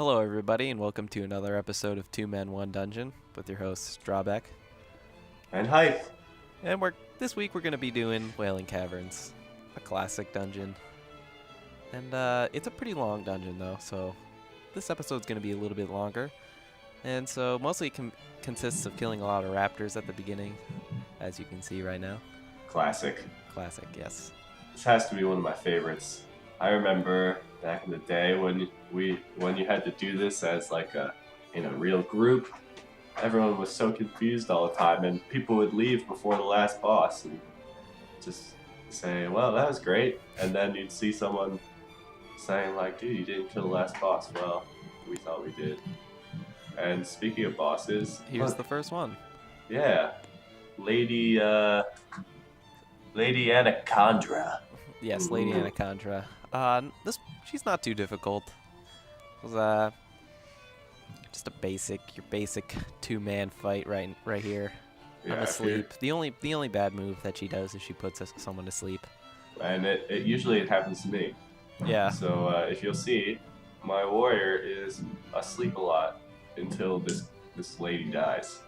Hello, everybody, and welcome to another episode of Two Men, One Dungeon with your hosts, Drawback. And Hythe. And this week we're going to be doing Wailing Caverns, a classic dungeon. And it's a pretty long dungeon, though, so this episode's going to be a little bit longer. And so mostly it consists of killing a lot of raptors at the beginning, as you can see right now. Classic. Classic, yes. This has to be one of my favorites. I remember back in the day when you had to do this as in a real group. Everyone was so confused all the time, and people would leave before the last boss and just say, "Well, that was great," and then you'd see someone saying like, "Dude, you didn't kill the last boss." Well, we thought we did. And speaking of bosses, Here's the first one. Yeah, Lady Anaconda. Yes, Lady Anaconda. She's not too difficult. It was just your basic two-man fight right here. Yeah, I'm asleep. The only bad move that she does is she puts someone to sleep. And it usually happens to me. Yeah. So if you'll see, my warrior is asleep a lot until this lady dies.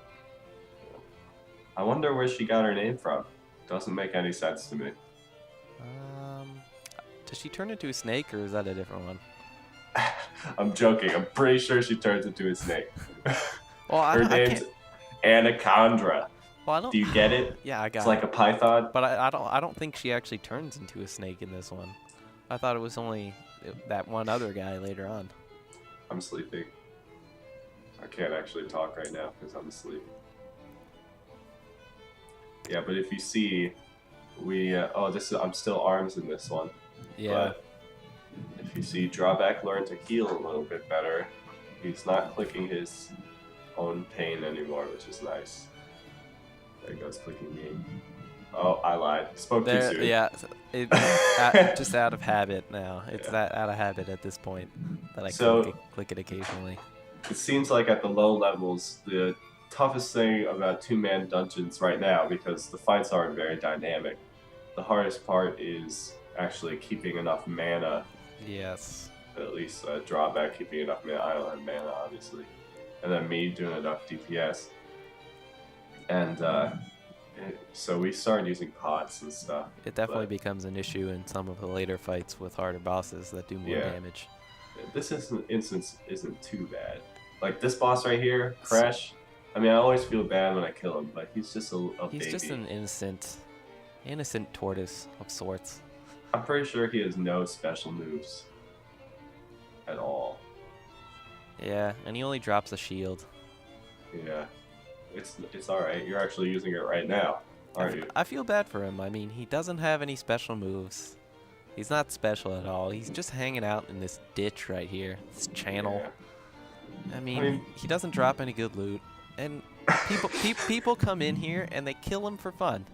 I wonder where she got her name from. Doesn't make any sense to me. Does she turn into a snake, or is that a different one? I'm joking. I'm pretty sure she turns into a snake. Well, Her name's Anaconda. Well, I don't. Do you get it? Yeah, I got it. It's like a python. But I don't think she actually turns into a snake in this one. I thought it was only that one other guy later on. I'm sleeping. I can't actually talk right now because I'm asleep. Yeah, but if you see, I'm still arms in this one. Yeah. But if you see, Drawback learned to heal a little bit better. He's not clicking his own pain anymore, which is nice. There he goes, clicking me. Oh, I lied. Spoke too soon. Yeah, just out of habit now. It's that out of habit at this point that I click it occasionally. It seems like at the low levels, the toughest thing about two-man dungeons right now, because the fights aren't very dynamic, the hardest part is actually keeping enough mana. Yes. At least Drawback keeping enough mana. I don't have mana, obviously. And then me doing enough DPS. And so we started using pots and stuff. It definitely becomes an issue in some of the later fights with harder bosses that do more damage. This instance isn't too bad. Like this boss right here, Crash. I mean, I always feel bad when I kill him, but he's just a baby. He's just an innocent tortoise of sorts. I'm pretty sure he has no special moves at all. Yeah, and he only drops a shield. Yeah, it's all right. You're actually using it right now, aren't you? I feel bad for him. I mean, he doesn't have any special moves. He's not special at all. He's just hanging out in this ditch right here, this channel. Yeah. I mean, he doesn't drop any good loot. And people come in here and they kill him for fun.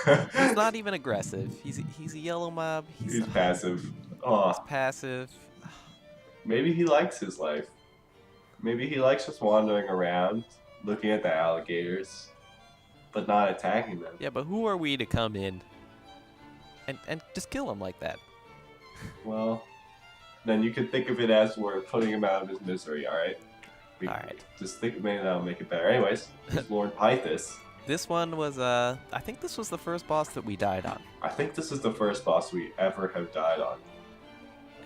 He's not even aggressive. He's a yellow mob. He's passive. He's passive. Maybe he likes his life. Maybe he likes just wandering around, looking at the alligators, but not attacking them. Yeah, but who are we to come in and just kill him like that? Well, then you can think of it as we're putting him out of his misery, alright? Alright. Just think maybe that'll make it better. Anyways, this Lord Hythe. This one was, I think this was the first boss that we died on. I think this is the first boss we ever have died on.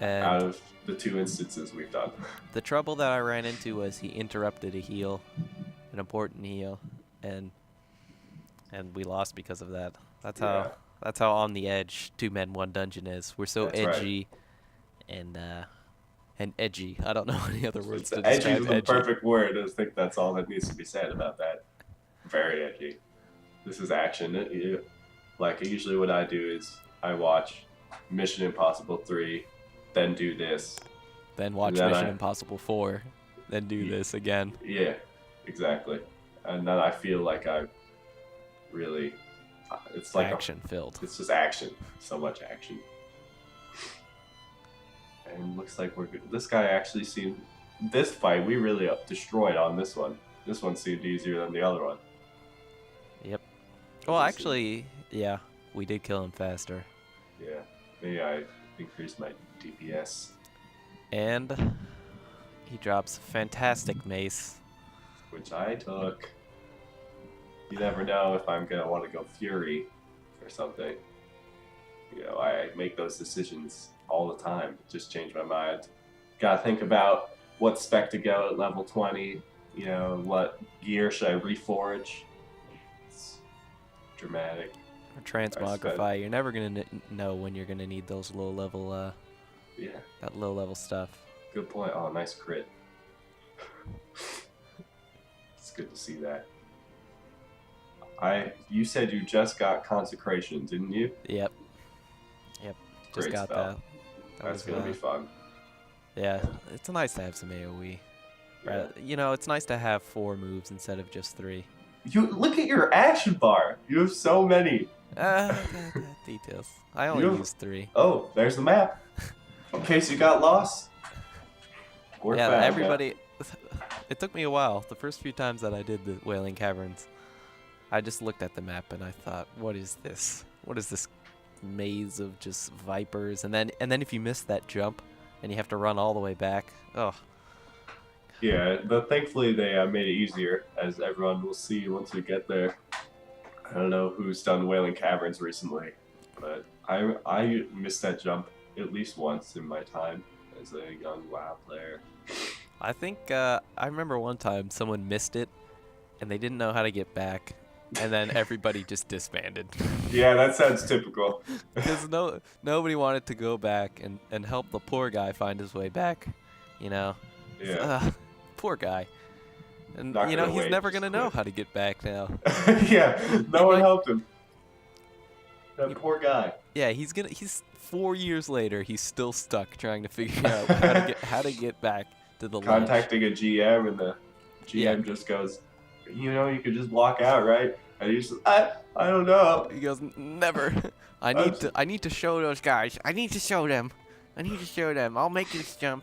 And out of the two instances we've done. The trouble that I ran into was he interrupted a heal, an important heal, and we lost because of that. That's how on the edge Two Men, One Dungeon is. We're so edgy and edgy. I don't know any other words to describe edgy. Edgy is the perfect word. I think that's all that needs to be said about that. Very edgy. This is action. Usually what I do is I watch Mission Impossible 3, then do this. Then watch Mission Impossible 4, then do this again. Yeah, exactly. And then I feel like I really... It's like action-filled. It's just action. So much action. And looks like we're good. This guy actually seemed... This fight, we really destroyed on this one. This one seemed easier than the other one. Yep. Well, actually, yeah, we did kill him faster. Yeah. Maybe I increased my DPS. And He drops fantastic mace. which I took. You never know if I'm gonna want to go Fury or something. You know, I make those decisions all the time. Just change my mind. Gotta think about what spec to go at level 20. You know, what gear should I reforge? It's dramatic. Or transmogrify. You're never gonna know when you're gonna need those low level, Yeah, that low level stuff. good point. Oh, nice crit. It's good to see that. You said you just got consecration, didn't you? Yep. Just Great got spell. that. That's gonna be fun. Yeah, it's nice to have some AoE. Yeah. You know, it's nice to have 4 moves instead of just 3. You look at your action bar. You have so many. Details. I only use 3. Oh, there's the map. In case you got lost. We're Yeah, found, everybody. It took me a while. The first few times that I did the Wailing Caverns, I just looked at the map and I thought, "What is this? What is this maze of just vipers?" And then if you miss that jump, and you have to run all the way back. Oh. Yeah, but thankfully they made it easier, as everyone will see once we get there. I don't know who's done Wailing Caverns recently, but I missed that jump at least once in my time as a young WoW player. I think I remember one time someone missed it, and they didn't know how to get back, and then everybody just disbanded. Yeah, that sounds typical. Because nobody wanted to go back and help the poor guy find his way back, you know. Yeah. Poor guy. And Not you know, gonna he's wait, never just gonna know quit. how to get back now. Yeah, no one helped him. That poor guy. Yeah, he's 4 years later, he's still stuck trying to figure out how to get back to the ledge. Contacting a GM, and the GM just goes, you know, you could just walk out, right? And he's just, I don't know. He goes, never. I need to show those guys. I need to show them. I'll make this jump.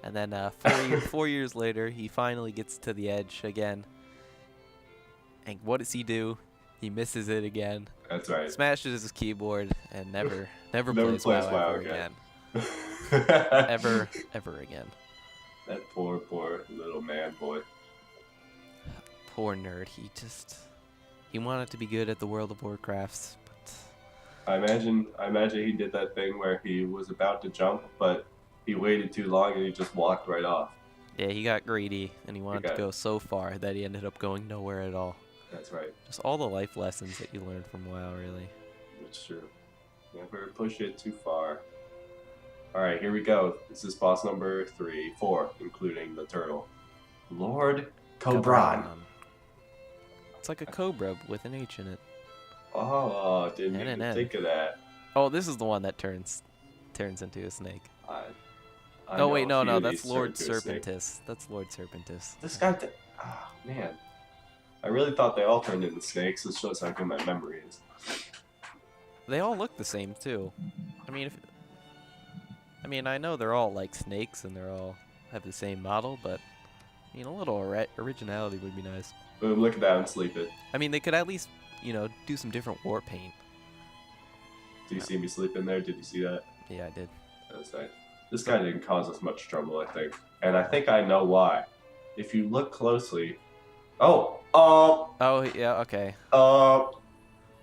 And then 4 years later, he finally gets to the edge again. And what does he do? He misses it again. That's right. Smashes his keyboard and never plays plays WoW WoW ever again. ever again. That poor little man boy. Poor nerd. He wanted to be good at the World of Warcrafts, but I imagine he did that thing where he was about to jump, but he waited too long and he just walked right off. yeah, he got greedy and he wanted to go so far that he ended up going nowhere at all. That's right. Just all the life lessons that you learn from WoW, really. That's true. Never push it too far. Alright, here we go. This is boss number 4, including the turtle. Lord Cobran. It's like a cobra with an H in it. Oh, didn't N even and N. think of that. Oh, this is the one that turns into a snake. I Oh know wait, a no, few no, of that's these Lord turn to a snake. Serpentis. That's Lord Serpentis. This guy, man. I really thought they all turned into snakes. This shows how good my memory is. They all look the same too. I mean, I know they're all like snakes and they're all have the same model, but I mean, a little originality would be nice. Boom, look at that, I'm sleeping. I mean, they could at least, you know, do some different war paint. Do you see me sleeping there? Did you see that? Yeah, I did. That's nice. This guy didn't cause us much trouble, I think. And I think I know why. If you look closely... Oh, yeah, okay.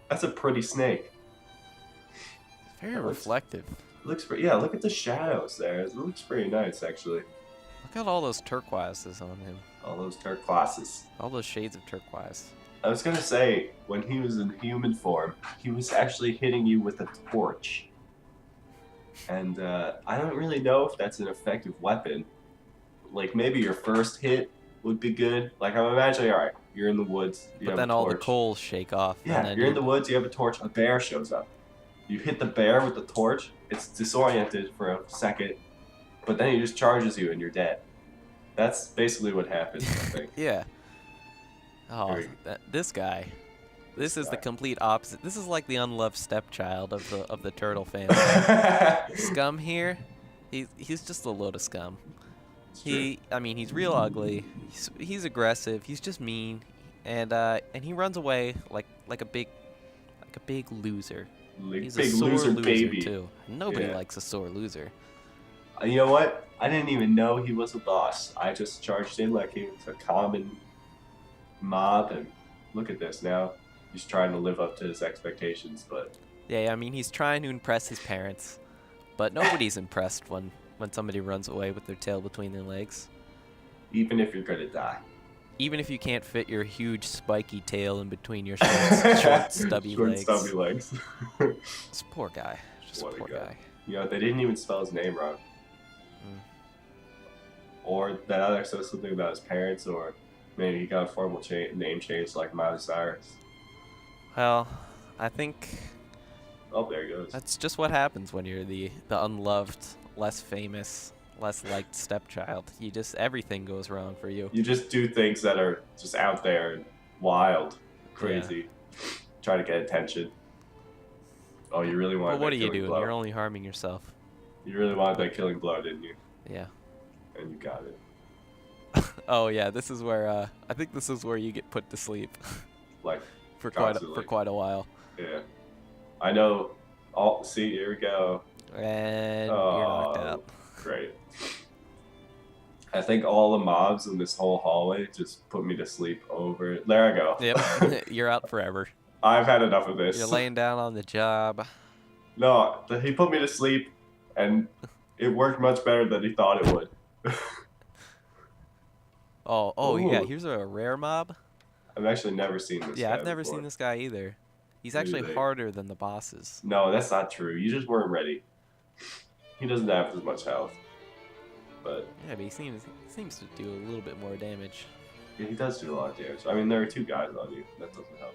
that's a pretty snake. Very That looks- reflective. Looks pretty, yeah, look at the shadows there. It looks pretty nice, actually. Look at all those turquoises on him. All those turquoises. All those shades of turquoise. I was gonna say, when he was in human form, he was actually hitting you with a torch. And I don't really know if that's an effective weapon. Like, maybe your first hit would be good. Like, I'm imagining, alright, you're in the woods, you But have then a all the torch. coals shake off. Yeah, and then you're in the woods, you have a torch, a bear shows up. You hit the bear with the torch, it's disoriented for a second, but then he just charges you and you're dead. That's basically what happens, I think. Yeah. Oh, Very- this guy. This is the complete opposite. This is like the unloved stepchild of the turtle family. Scum here, he's just a load of scum. I mean, he's real ugly. He's aggressive. He's just mean, and he runs away like a big loser. Like, He's big a sore loser loser baby. too. Nobody Yeah. likes a sore loser. You know what? I didn't even know he was a boss. I just charged in like he was a common mob, and look at this now. He's trying to live up to his expectations, but Yeah, I mean, he's trying to impress his parents, but nobody's impressed when somebody runs away with their tail between their legs. even if you're gonna die. Even if you can't fit your huge spiky tail in between your short stubby Short, legs. stubby legs. This poor guy. Just What a poor guy. guy. You know, they didn't even spell his name wrong. Or that either says something about his parents, or maybe he got a formal name change like Miley Cyrus. Well, I think Oh, there he goes. that's just what happens when you're the unloved, less famous, less liked stepchild. Everything goes wrong for you. You just do things that are just out there and wild, crazy, try to get attention. Oh, you really wanted Well, what that are you killing doing? blow. You're only harming yourself. You really wanted that killing blow, didn't you? Yeah. And you got it. Oh yeah, this is where I think this is where you get put to sleep Like, for constantly. quite a while. Yeah. I know. Oh, see, here we go. And you're knocked out. Great. I think all the mobs in this whole hallway just put me to sleep over. There I go. Yep. You're out forever. I've had enough of this. You're laying down on the job. No, he put me to sleep, and it worked much better than he thought it would. Oh yeah, Ooh. here's a rare mob. I've actually never seen this. Yeah, guy I've never before. seen this guy either. He's actually Really? harder than the bosses. No, that's not true. You just weren't ready. He doesn't have as much health, but Yeah, but he seems to do a little bit more damage. yeah, he does do a lot of damage. I mean, there are two guys on you. That doesn't help.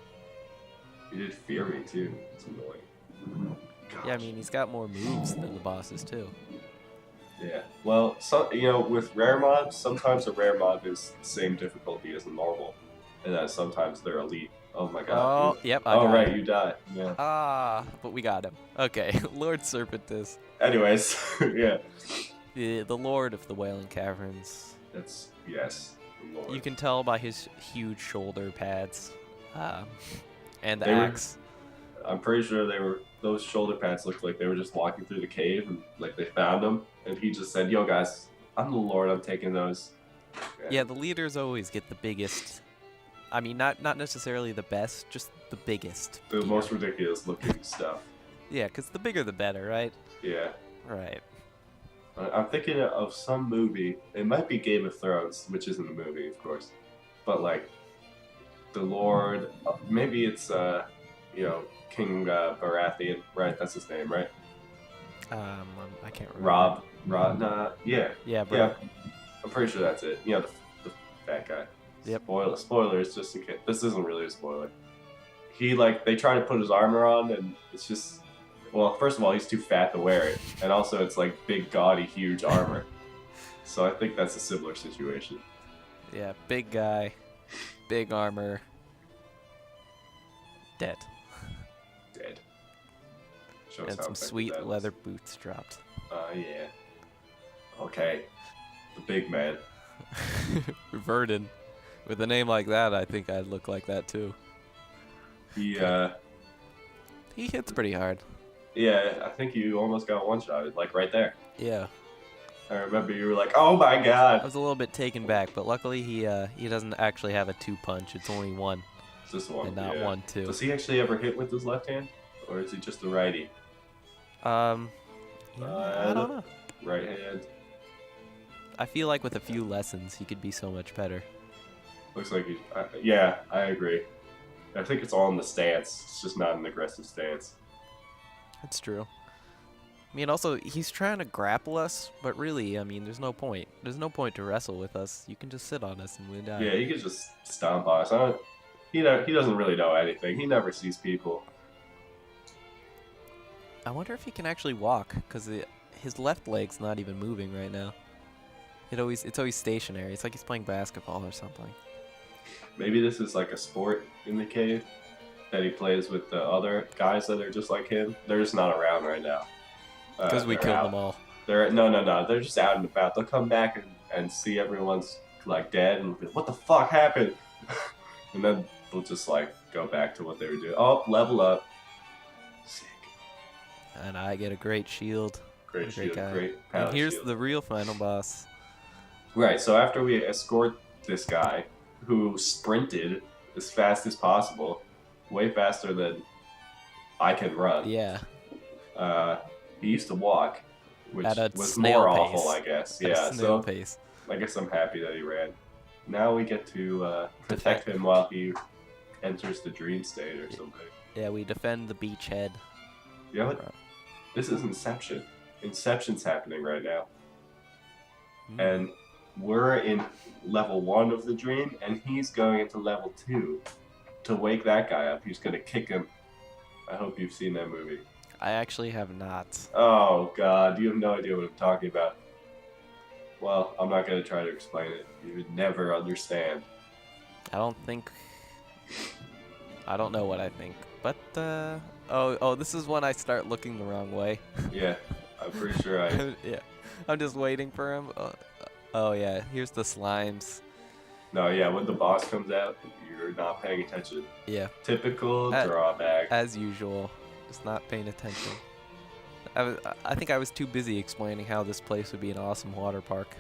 He did fear me too. It's annoying. Yeah, I mean, he's got more moves than the bosses too. Yeah. Well, with rare mobs, sometimes a rare mob is the same difficulty as a normal, and then sometimes they're elite. Oh my god. Oh, yep. I Oh got right, him. you died. Yeah. Ah, but we got him. Okay, Lord Serpentis, Anyways, yeah. the Lord of the Wailing Caverns. That's yes. the Lord. You can tell by his huge shoulder pads, and the They were- axe. I'm pretty sure those shoulder pads looked like they were just walking through the cave and like they found them, and he just said, "Yo guys, I'm the Lord. I'm taking those." Yeah, the leaders always get the biggest. I mean, not necessarily the best, just the biggest. The gear. most ridiculous looking stuff. Yeah, because the bigger the better, right? Yeah. Right. I'm thinking of some movie. It might be Game of Thrones, which isn't a movie, of course, but like the Lord. Maybe it's King Baratheon, right? That's his name, right? I can't remember. Rob. Yeah. Yeah, bro. Yeah. I'm pretty sure that's it. You know, the fat guy. Yep. Spoilers, just in case. This isn't really a spoiler. They try to put his armor on, and it's just. Well, first of all, he's too fat to wear it, and also it's like big, gaudy, huge armor. So I think that's a similar situation. Yeah, big guy, big armor, dead. Dead. Shows And how some effective sweet that was. leather boots dropped. Yeah. Okay. The big man. Verdon. With a name like that, I think I'd look like that too. He He hits pretty hard. Yeah, I think you almost got one-shotted, like right there. Yeah. I remember you were like, "Oh my I god!" was a little bit taken back, but luckily he doesn't actually have a 2-punch. It's only one, It's just one. and not yeah. 1-2. Does he actually ever hit with his left hand, or is he just a righty? I don't know. Right hand. I feel like with a few lessons, he could be so much better. Looks like he. Yeah, I agree. I think it's all in the stance. It's just not an aggressive stance. That's true. I mean, also, he's trying to grapple us, but really, I mean, there's no point. There's no point to wrestle with us. You can just sit on us and we die. Yeah, he could just stomp on us. He doesn't really know anything. He never sees people. I wonder if he can actually walk, because his left leg's not even moving right now. It's always stationary. It's like he's playing basketball or something. Maybe this is like a sport in the cave that he plays with the other guys that are just like him. They're just not around right now. Because we they're killed out. them all. No. They're just out and about. They'll come back and see everyone's like dead and be like, what the fuck happened? And then they'll just like go back to what they were doing. Oh, level up. Sick. And I get a great shield. Great What a shield, great guy. great And power here's shield. the real final boss. Right, so after we escort this guy, who sprinted as fast as possible, way faster than I can run. Yeah. He used to walk, which At a was snail more pace. awful, I guess. At Yeah, a snail so pace. I guess I'm happy that he ran. Now we get to protect him while he enters the dream state or something. Yeah, we defend the beachhead. You know what? This is Inception. Inception's happening right now. And we're in level 1 of the dream, and he's going into level 2 to wake that guy up. He's going to kick him. I hope you've seen that movie. I actually have not. Oh, God. You have no idea what I'm talking about. Well, I'm not going to try to explain it. You would never understand. I don't know what I think. But, oh, this is when I start looking the wrong way. Yeah, I'm pretty sure I... Yeah. I'm just waiting for him. Oh, yeah. Here's the slimes. No, yeah, when the boss comes out, you're not paying attention. Yeah. Typical drawback. As usual. Just not paying attention. I think I was too busy explaining how this place would be an awesome water park.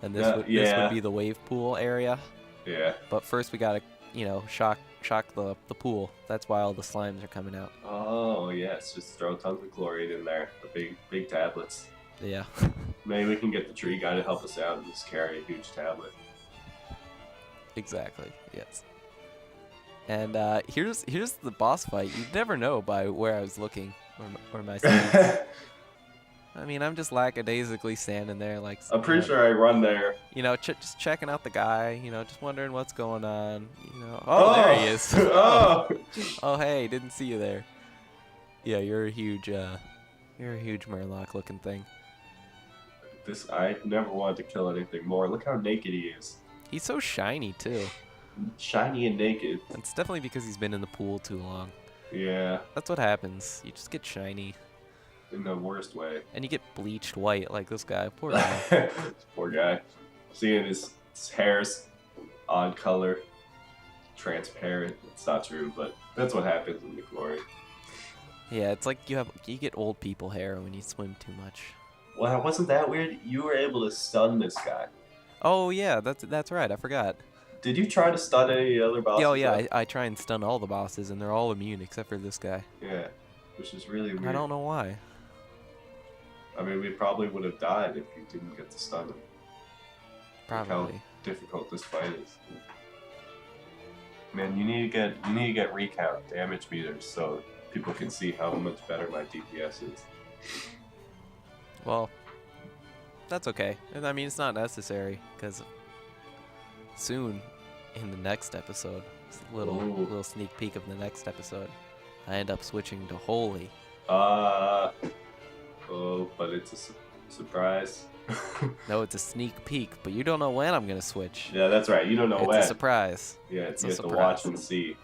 And this would be the wave pool area. Yeah. But first we gotta, shock the pool. That's why all the slimes are coming out. Oh, yes, just throw tons of chlorine in there. The big tablets. Yeah. Maybe we can get the tree guy to help us out and just carry a huge tablet. Exactly, yes. And here's the boss fight. You'd never know by where I was looking or my scenes. I mean, I'm just lackadaisically standing there like... I'm pretty sure I run there. Just checking out the guy, just wondering what's going on. Oh, there he is. Oh. Oh, hey, didn't see you there. Yeah, you're a huge Murloc looking thing. I never wanted to kill anything more. Look how naked he is. He's so shiny, too. Shiny and naked. It's definitely because he's been in the pool too long. Yeah. That's what happens. You just get shiny. In the worst way. And you get bleached white like this guy. Poor guy. Poor guy. Seeing his hair's odd color. Transparent. It's not true, but that's what happens in the glory. Yeah, it's like you get old people hair when you swim too much. Well, wasn't that weird? You were able to stun this guy. Oh yeah, that's right. I forgot. Did you try to stun any other bosses? Oh yeah, I try and stun all the bosses, and they're all immune except for this guy. Yeah, which is really weird. I don't know why. I mean, we probably would have died if you didn't get to stun him. Probably. Look how difficult this fight is. Man, you need to get recount damage meters so people can see how much better my DPS is. Well, that's okay. And I mean, it's not necessary because soon, in the next episode, it's a little sneak peek of the next episode, I end up switching to Holy. Oh, but it's a surprise. No, it's a sneak peek, but you don't know when I'm gonna switch. Yeah, that's right. You don't know when. It's a surprise. Yeah, it's you a have to surprise. watch and see.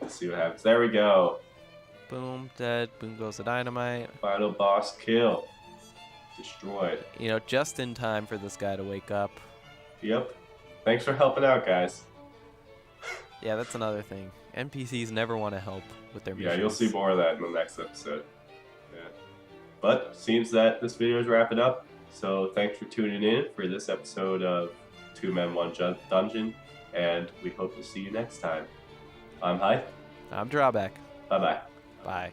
Let's see what happens. There we go. Boom, dead. Boom goes the dynamite. Final boss kill. Destroyed. Just in time for this guy to wake up. Yep. Thanks for helping out, guys. Yeah, that's another thing. NPCs never want to help with their missions. Yeah, you'll see more of that in the next episode. Yeah. But seems that this video is wrapping up. So thanks for tuning in for this episode of 2 Men 1 Dungeon, and we hope to see you next time. I'm Hythe. I'm Drawback. Bye-bye. Bye.